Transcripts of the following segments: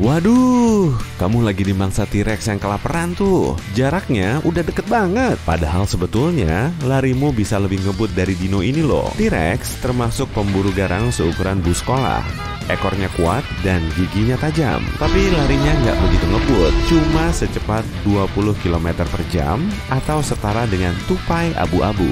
Waduh, kamu lagi dimangsa T-Rex yang kelaparan tuh. Jaraknya udah deket banget. Padahal sebetulnya larimu bisa lebih ngebut dari dino ini loh. T-Rex termasuk pemburu garang seukuran bus sekolah. Ekornya kuat dan giginya tajam. Tapi larinya nggak begitu ngebut. Cuma secepat 20 km per jam atau setara dengan tupai abu-abu.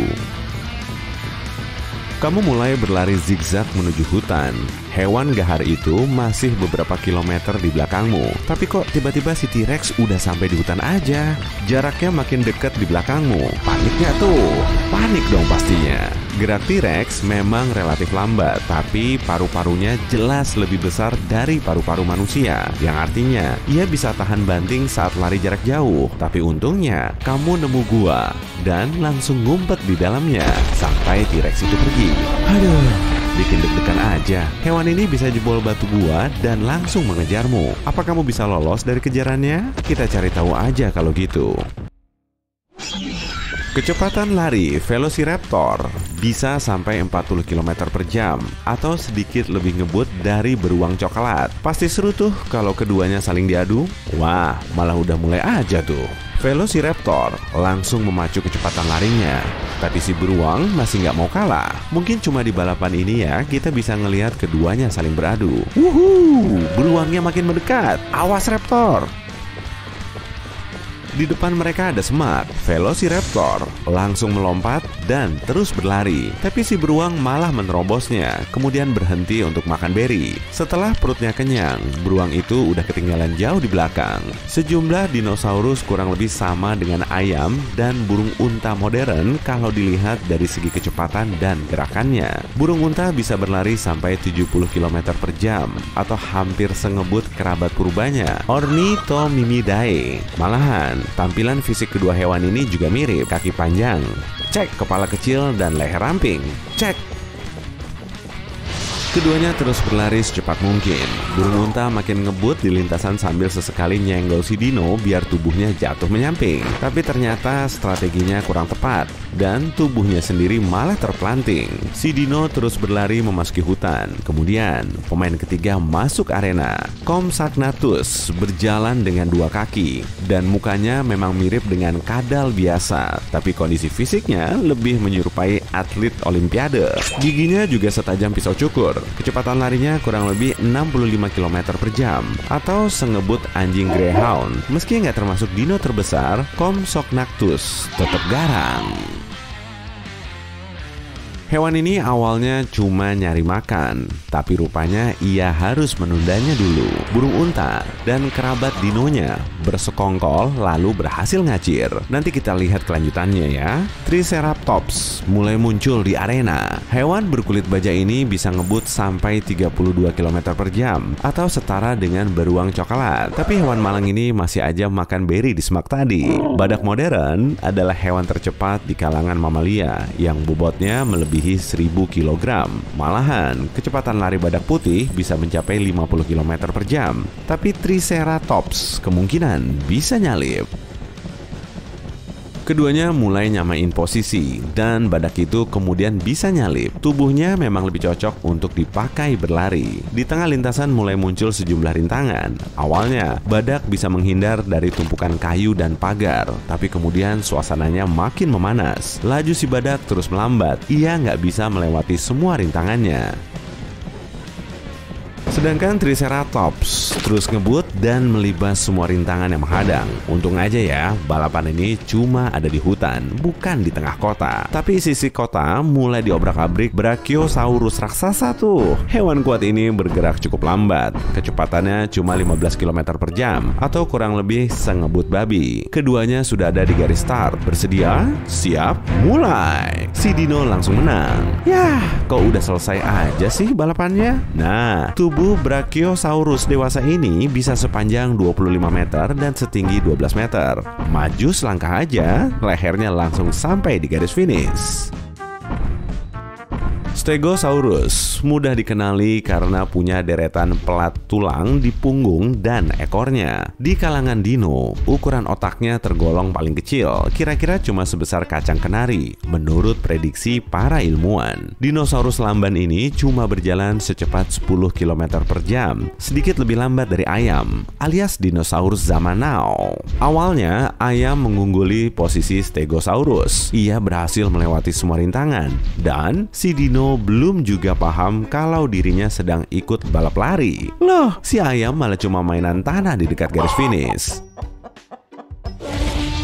Kamu mulai berlari zigzag menuju hutan. Hewan gahar itu masih beberapa kilometer di belakangmu. Tapi kok tiba-tiba si T-Rex udah sampai di hutan aja? Jaraknya makin dekat di belakangmu. Panik nggak tuh? Panik dong pastinya. Gerak T-Rex memang relatif lambat, tapi paru-parunya jelas lebih besar dari paru-paru manusia. Yang artinya, ia bisa tahan banting saat lari jarak jauh. Tapi untungnya, kamu nemu gua dan langsung ngumpet di dalamnya sampai T-Rex itu pergi. Aduh, bikin deg-degan aja. Hewan ini bisa jebol batu gua dan langsung mengejarmu. Apa kamu bisa lolos dari kejarannya? Kita cari tahu aja kalau gitu. Kecepatan lari Velociraptor bisa sampai 40 km per jam atau sedikit lebih ngebut dari beruang coklat. Pasti seru tuh kalau keduanya saling diadu. Wah, malah udah mulai aja tuh. Velociraptor langsung memacu kecepatan larinya. Tapi si beruang masih nggak mau kalah. Mungkin cuma di balapan ini ya kita bisa ngelihat keduanya saling beradu. Wuhuu, beruangnya makin mendekat. Awas Raptor! Di depan mereka ada semak. Velociraptor langsung melompat dan terus berlari. Tapi si beruang malah menerobosnya, kemudian berhenti untuk makan beri. Setelah perutnya kenyang, beruang itu udah ketinggalan jauh di belakang. Sejumlah dinosaurus kurang lebih sama dengan ayam dan burung unta modern kalau dilihat dari segi kecepatan dan gerakannya. Burung unta bisa berlari sampai 70 km per jam atau hampir sengebut kerabat purbanya, Ornithomimidae. Malahan, tampilan fisik kedua hewan ini juga mirip. Kaki panjang, cek. Kepala kecil dan leher ramping, cek. Keduanya terus berlari secepat mungkin. Burung unta makin ngebut di lintasan sambil sesekali nyenggol si dino biar tubuhnya jatuh menyamping. Tapi ternyata strateginya kurang tepat dan tubuhnya sendiri malah terpelanting. Si dino terus berlari memasuki hutan. Kemudian pemain ketiga masuk arena. Compsognathus berjalan dengan dua kaki dan mukanya memang mirip dengan kadal biasa, tapi kondisi fisiknya lebih menyerupai atlet olimpiade. Giginya juga setajam pisau cukur. Kecepatan larinya kurang lebih 65 km per jam atau sengebut anjing greyhound. Meski nggak termasuk dino terbesar, Compsognathus tetap garang. Hewan ini awalnya cuma nyari makan, tapi rupanya ia harus menundanya dulu. Burung unta dan kerabat dinonya bersekongkol lalu berhasil ngacir. Nanti kita lihat kelanjutannya ya. Triceratops mulai muncul di arena. Hewan berkulit baja ini bisa ngebut sampai 32 km per jam atau setara dengan beruang coklat. Tapi hewan malang ini masih aja makan beri di semak tadi. Badak modern adalah hewan tercepat di kalangan mamalia yang bobotnya melebihi 1000 kg. Malahan, kecepatan lari badak putih bisa mencapai 50 km per jam. Tapi Triceratops kemungkinan bisa nyalip. Keduanya mulai nyamain posisi dan badak itu kemudian bisa nyalip. Tubuhnya memang lebih cocok untuk dipakai berlari. Di tengah lintasan mulai muncul sejumlah rintangan. Awalnya, badak bisa menghindar dari tumpukan kayu dan pagar, tapi kemudian suasananya makin memanas. Laju si badak terus melambat. Ia nggak bisa melewati semua rintangannya. Sedangkan Triceratops terus ngebut dan melibas semua rintangan yang menghadang. Untung aja ya, balapan ini cuma ada di hutan, bukan di tengah kota. Tapi sisi kota mulai diobrak-abrik Brachiosaurus raksasa tuh. Hewan kuat ini bergerak cukup lambat. Kecepatannya cuma 15 km per jam atau kurang lebih sengebut babi. Keduanya sudah ada di garis start. Bersedia? Siap? Mulai! Si dino langsung menang. Yah, kok udah selesai aja sih balapannya? Nah, tubuh Brachiosaurus dewasa ini bisa sepanjang 25 meter dan setinggi 12 meter. Maju selangkah aja, lehernya langsung sampai di garis finish. Stegosaurus mudah dikenali karena punya deretan pelat tulang di punggung dan ekornya. Di kalangan dino, ukuran otaknya tergolong paling kecil, kira-kira cuma sebesar kacang kenari, menurut prediksi para ilmuwan. Dinosaurus lamban ini cuma berjalan secepat 10 km per jam, sedikit lebih lambat dari ayam, alias dinosaurus zaman now. Awalnya, ayam mengungguli posisi Stegosaurus. Ia berhasil melewati semua rintangan, dan si dino belum juga paham kalau dirinya sedang ikut balap lari. Loh, si ayam malah cuma mainan tanah di dekat garis finish.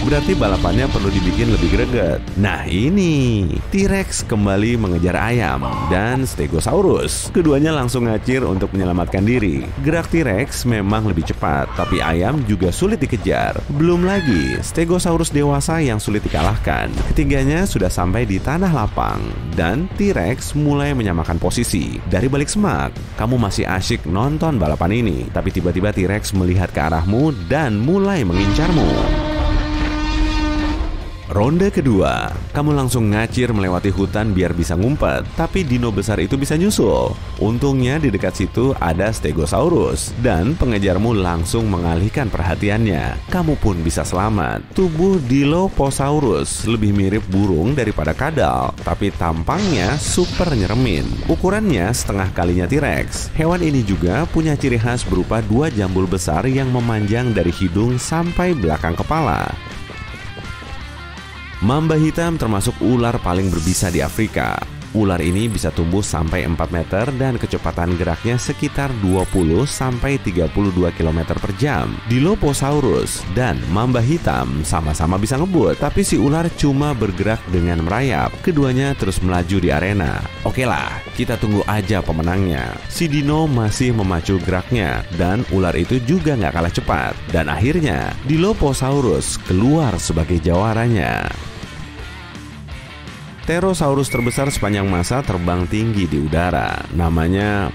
Berarti balapannya perlu dibikin lebih greget. Nah ini, T-Rex kembali mengejar ayam dan Stegosaurus. Keduanya langsung ngacir untuk menyelamatkan diri. Gerak T-Rex memang lebih cepat, tapi ayam juga sulit dikejar. Belum lagi, Stegosaurus dewasa yang sulit dikalahkan. Ketiganya sudah sampai di tanah lapang, dan T-Rex mulai menyamakan posisi. Dari balik semak, kamu masih asyik nonton balapan ini, tapi tiba-tiba T-Rex melihat ke arahmu dan mulai mengincarmu. Ronde kedua, kamu langsung ngacir melewati hutan biar bisa ngumpet, tapi dino besar itu bisa nyusul. Untungnya di dekat situ ada Stegosaurus, dan pengejarmu langsung mengalihkan perhatiannya. Kamu pun bisa selamat. Tubuh Dilophosaurus lebih mirip burung daripada kadal, tapi tampangnya super nyeremin. Ukurannya setengah kalinya T-Rex. Hewan ini juga punya ciri khas berupa 2 jambul besar yang memanjang dari hidung sampai belakang kepala. Mamba hitam termasuk ular paling berbisa di Afrika. Ular ini bisa tumbuh sampai 4 meter dan kecepatan geraknya sekitar 20 sampai 32 km per jam. Dilophosaurus dan mamba hitam sama-sama bisa ngebut, tapi si ular cuma bergerak dengan merayap. Keduanya terus melaju di arena. Oke lah, kita tunggu aja pemenangnya. Si dino masih memacu geraknya dan ular itu juga nggak kalah cepat. Dan akhirnya Dilophosaurus keluar sebagai jawaranya. Pterosaurus terbesar sepanjang masa terbang tinggi di udara. Namanya,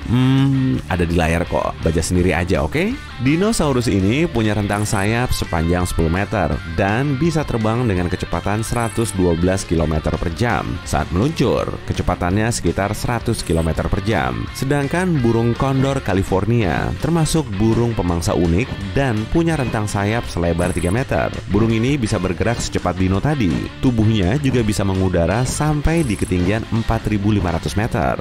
ada di layar kok. Baca sendiri aja, oke? Dinosaurus ini punya rentang sayap sepanjang 10 meter dan bisa terbang dengan kecepatan 112 km per jam. Saat meluncur, kecepatannya sekitar 100 km per jam. Sedangkan burung kondor California termasuk burung pemangsa unik dan punya rentang sayap selebar 3 meter. Burung ini bisa bergerak secepat dino tadi. Tubuhnya juga bisa mengudara sampai di ketinggian 4.500 meter.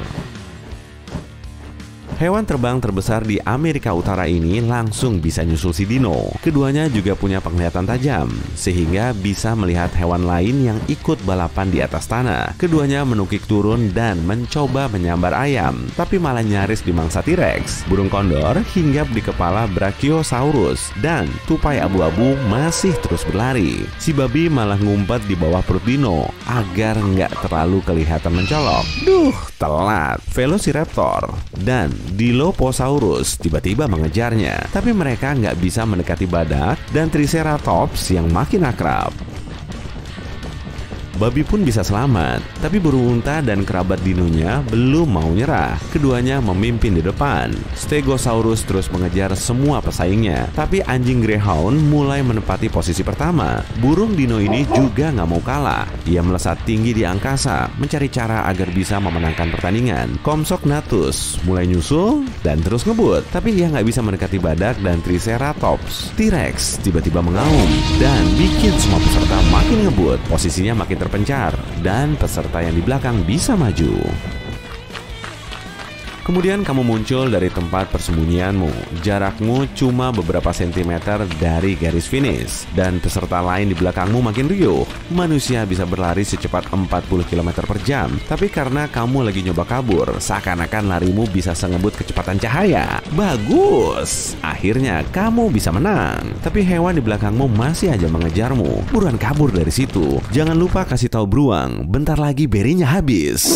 Hewan terbang terbesar di Amerika Utara ini langsung bisa nyusul si dino. Keduanya juga punya penglihatan tajam, sehingga bisa melihat hewan lain yang ikut balapan di atas tanah. Keduanya menukik turun dan mencoba menyambar ayam, tapi malah nyaris dimangsa T-Rex. Burung kondor hinggap di kepala Brachiosaurus, dan tupai abu-abu masih terus berlari. Si babi malah ngumpet di bawah perut dino, agar nggak terlalu kelihatan mencolok. Duh, telat. Velociraptor dan Dilophosaurus tiba-tiba mengejarnya, tapi mereka nggak bisa mendekati badak dan Triceratops yang makin akrab. Babi pun bisa selamat, tapi burung unta dan kerabat dinonya belum mau nyerah. Keduanya memimpin di depan. Stegosaurus terus mengejar semua pesaingnya, tapi anjing greyhound mulai menempati posisi pertama. Burung dino ini juga nggak mau kalah. Ia melesat tinggi di angkasa, mencari cara agar bisa memenangkan pertandingan. Compsognathus mulai nyusul dan terus ngebut, tapi ia nggak bisa mendekati badak dan Triceratops. T-Rex tiba-tiba mengaum dan bikin semua peserta makin ngebut. Posisinya makin terpencar dan peserta yang di belakang bisa maju. Kemudian kamu muncul dari tempat persembunyianmu. Jarakmu cuma beberapa sentimeter dari garis finish, dan peserta lain di belakangmu makin riuh. Manusia bisa berlari secepat 40 km per jam, tapi karena kamu lagi nyoba kabur, seakan-akan larimu bisa sengebut kecepatan cahaya. Bagus! Akhirnya kamu bisa menang. Tapi hewan di belakangmu masih aja mengejarmu. Buruan kabur dari situ. Jangan lupa kasih tahu beruang, bentar lagi berinya habis.